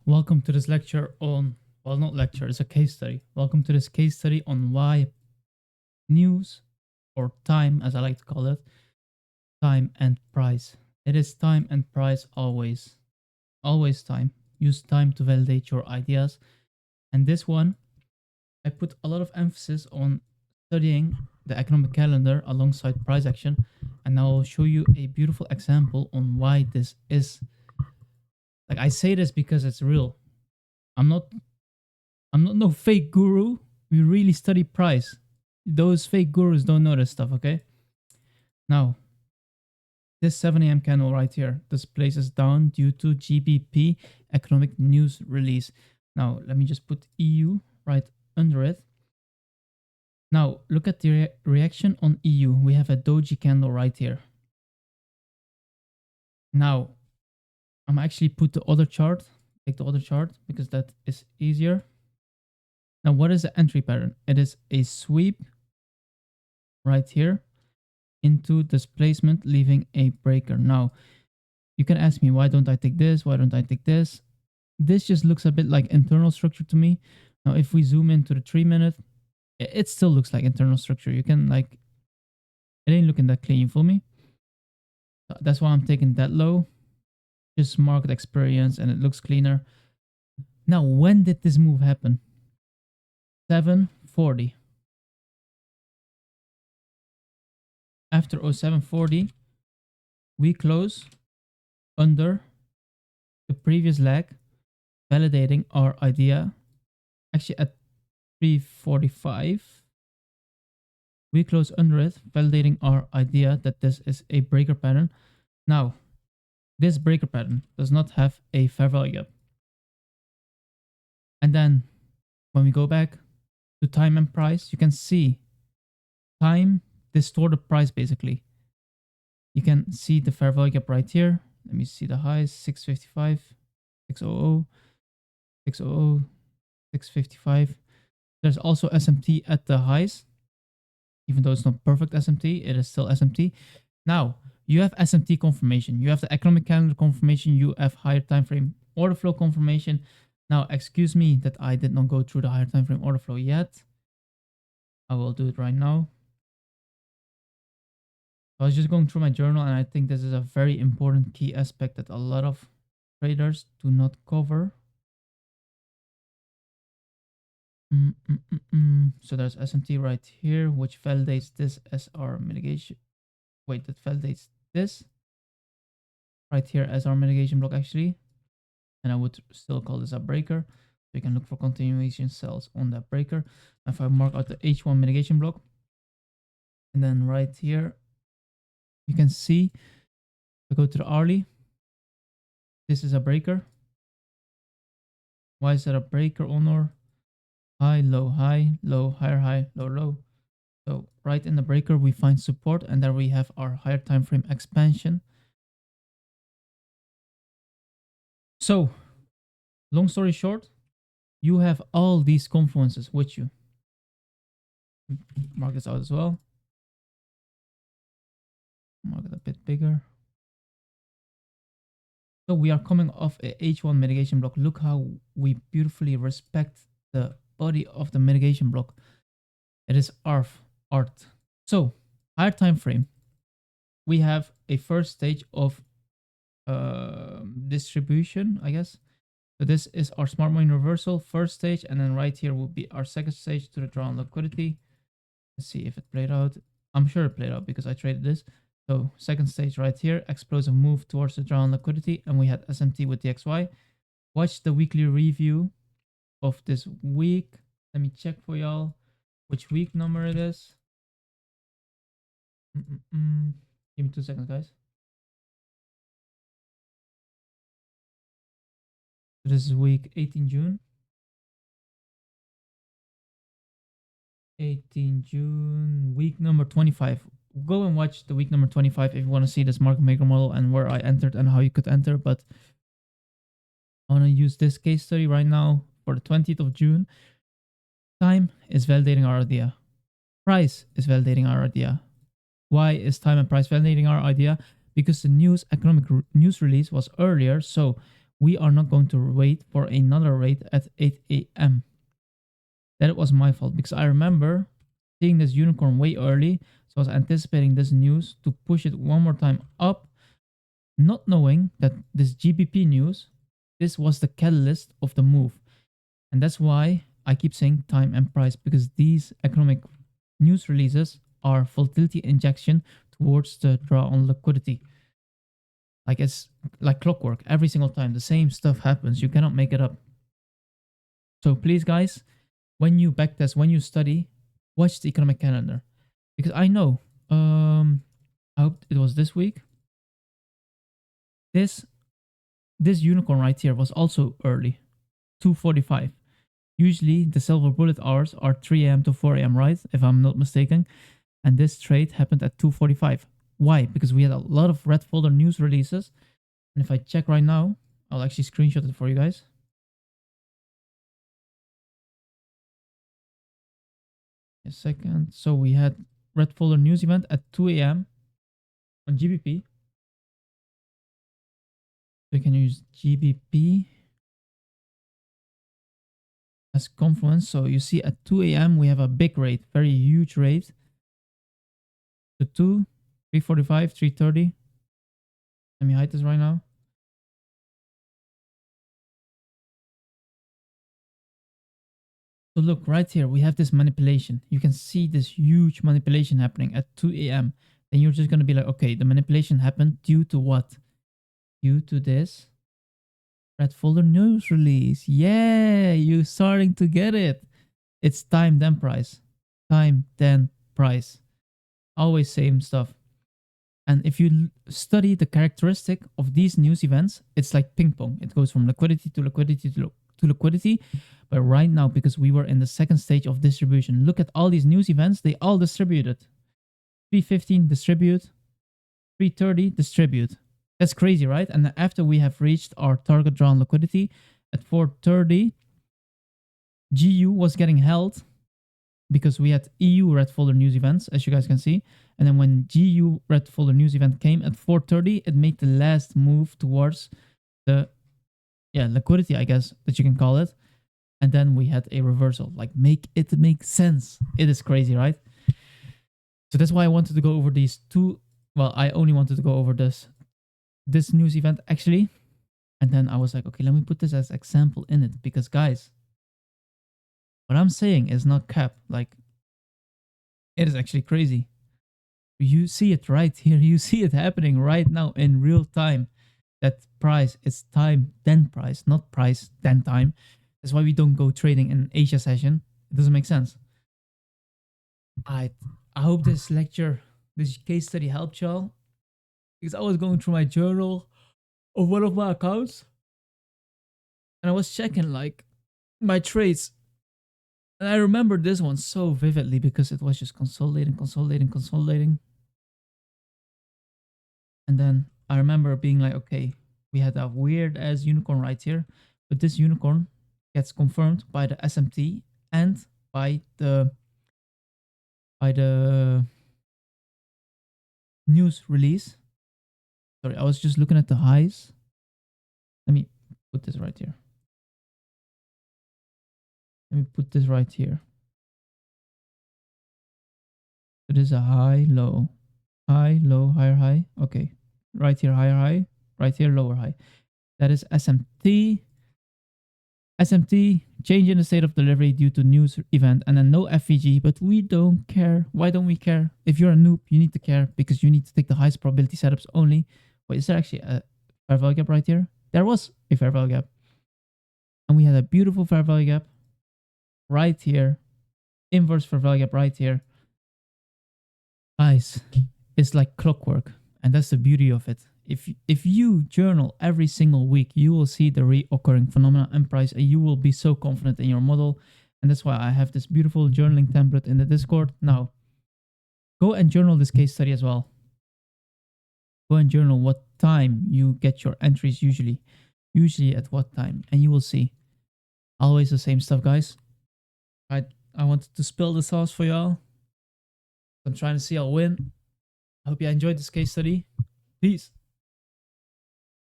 Welcome to this lecture on, well, not lecture, it's a case study. Welcome to this case study on why news, or time as I like to call it, time and price. It is time and price always. Always time. Use time to validate your ideas. And this one, I put a lot of emphasis on studying the economic calendar alongside price action. And now I'll show you a beautiful example on why this is. Like, I say this because it's real. I'm not I'm not no fake guru. We really study price. Those fake gurus don't know this stuff, okay? Now, this 7 a.m. candle right here, this place is down due to GBP economic news release. Now, let me just put EU right under it. Now, look at the reaction on EU. We have a doji candle right here. Now, I'm actually put the other chart, take the other chart because that is easier. Now, what is the entry pattern? It is a sweep right here into displacement, leaving a breaker. Now, you can ask me, why don't I take this? Why don't I take this? This just looks a bit like internal structure to me. Now, if we zoom into the 3-minute, it still looks like internal structure. You can like, it ain't looking that clean, you feel me? That's why I'm taking that low. Just market experience and it looks cleaner. Now, when did this move happen? 7:40. After 07:40, we close under the previous leg, validating our idea. Actually, at 3:45, we close under it, validating our idea that this is a breaker pattern. Now, this breaker pattern does not have a fair value gap. And then when we go back to time and price, you can see time distorted price basically. You can see the fair value gap right here. Let me see the highs: 655, 600, 600, 655. There's also SMT at the highs. Even though it's not perfect SMT, it is still SMT. Now, you have SMT confirmation. You have the economic calendar confirmation. You have higher time frame order flow confirmation. Now, excuse me that I did not go through the higher time frame order flow yet. I will do it right now. I was just going through my journal, and I think this is a very important key aspect that a lot of traders do not cover. So there's SMT right here, which validates this as our mitigation. Wait, that validates this right here as our mitigation block actually. And I would still call this a breaker. So you can look for continuation cells on that breaker. If I mark out the H1 mitigation block, and then right here, you can see, I go to the hourly. This is a breaker. Why is that a breaker, Honor? High, low, higher, high, low, low. So right in the breaker, we find support, and there we have our higher time frame expansion. So, long story short, you have all these confluences with you. Mark this out as well. Mark it a bit bigger. So we are coming off a H1 mitigation block. Look how we beautifully respect the body of the mitigation block. It is art. So, higher time frame. We have a first stage of distribution, I guess. So this is our smart money reversal first stage, and then right here will be our second stage to the drawn liquidity. Let's see if it played out. I'm sure it played out because I traded this. So second stage right here, explosive move towards the drawn liquidity, and we had SMT with DXY. Watch the weekly review of this week. Let me check for y'all which week number it is. Give me 2 seconds, guys. This is week 18 June. 18 June, week number 25. Go and watch the week number 25 if you want to see this market maker model and where I entered and how you could enter. But I want to use this case study right now for the 20th of June. Time is validating our idea. Price is validating our idea. Why is time and price validating our idea? Because the economic news release was earlier. So we are not going to wait for another rate at 8 a.m. That was my fault because I remember seeing this unicorn way early. So I was anticipating this news to push it one more time up, not knowing that this GBP news, this was the catalyst of the move. And that's why I keep saying time and price, because these economic news releases are volatility injection towards the draw on liquidity. Like it's like clockwork. Every single time the same stuff happens. You cannot make it up. So please guys, when you backtest, when you study, watch the economic calendar. Because I know, I hope it was this week. This unicorn right here was also early, 2:45. Usually the silver bullet hours are 3 a.m. to 4 a.m., right? If I'm not mistaken. And this trade happened at 2:45. Why? Because we had a lot of red folder news releases. And if I check right now, I'll actually screenshot it for you guys. A second. So we had red folder news event at 2 a.m. on GBP. We can use GBP as Confluence. So you see at 2 a.m. we have a big rate, very huge rate. The 2, 345, 330. Let me hide this right now. So look right here, we have this manipulation. You can see this huge manipulation happening at 2 a.m. Then you're just going to be like, okay, the manipulation happened due to what? Due to this red folder news release. Yeah, you're starting to get it. It's time then price. Time then price. Always same stuff. And if you study the characteristic of these news events, it's like ping pong. It goes from liquidity to liquidity to liquidity. But right now, because we were in the second stage of distribution, look at all these news events. They all distributed. 315 distribute. 330 distribute. That's crazy, right? And after we have reached our target drawn liquidity at 430, GU was getting held because we had EU red folder news events, as you guys can see. And then when GU red folder news event came at 430, it made the last move towards the liquidity, I guess, that you can call it. And then we had a reversal. Like, make it make sense. It is crazy, right? So that's why I wanted to go over these two. Well, I only wanted to go over this news event, actually. And then I was like, okay, let me put this as example in it. Because, guys, what I'm saying is not cap. Like, it is actually crazy. You see it right here. You see it happening right now in real time. That price is time then price, not price then time. That's why we don't go trading in Asia session. It doesn't make sense. I hope this lecture, this case study helped y'all. Because I was going through my journal of one of my accounts. And I was checking like my trades. And I remember this one so vividly because it was just consolidating. And then I remember being like, okay, we had a weird ass unicorn right here. But this unicorn gets confirmed by the SMT and by the news release. Sorry, I was just looking at the highs. Let me put this right here. It is a high, low, higher, high. Okay, right here, higher, high. Right here, lower, high. That is SMT. SMT, change in the state of delivery due to news event, and then no FVG, but we don't care. Why don't we care? If you're a noob, you need to care because you need to take the highest probability setups only. Wait, is there actually a fair value gap right here? There was a fair value gap. And we had a beautiful fair value gap right here. Inverse fair value gap right here. Guys, it's like clockwork. And that's the beauty of it. If you journal every single week, you will see the reoccurring phenomena and price, and you will be so confident in your model. And that's why I have this beautiful journaling template in the Discord. Now, go and journal this case study as well. Go and journal what time you get your entries usually. Usually at what time. And you will see. Always the same stuff, guys. I wanted to spill the sauce for y'all. I'm trying to see I'll win. I hope you enjoyed this case study. Peace.